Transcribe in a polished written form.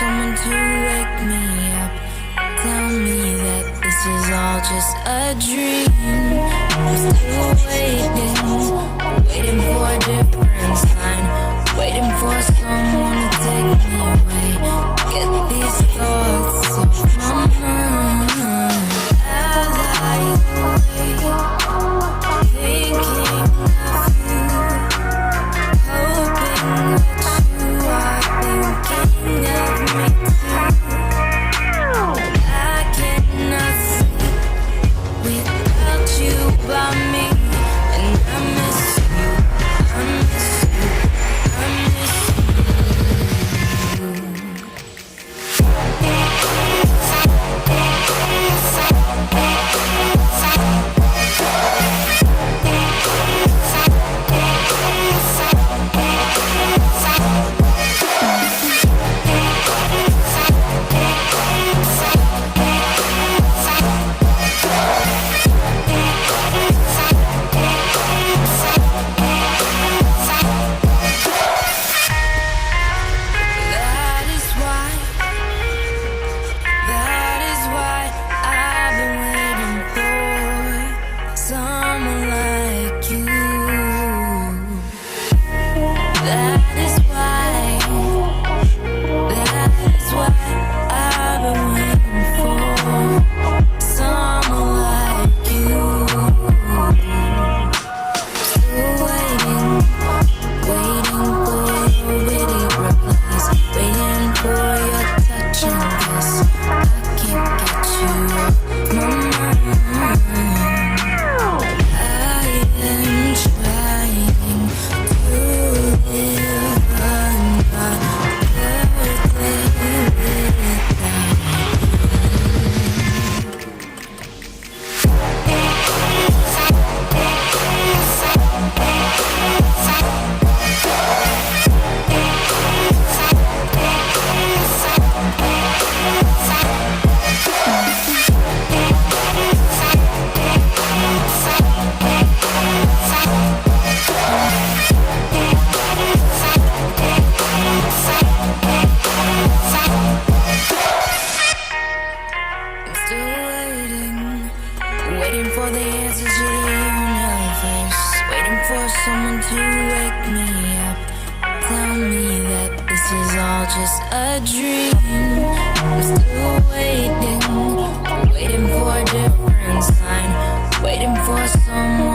someone to wake me up. Tell me that this is all just a dream. I'm still waiting for a different sign, waiting for someone to take me away. Get these thoughts off my mind. As I wait, thinking of you, hoping that you are thinking of me too. I cannot sleep without you by me, and I miss you, I miss you, I miss waiting for the answers to the universe, waiting for someone to wake me up. Tell me that this is all just a dream. I'm still waiting for a different sign, waiting for someone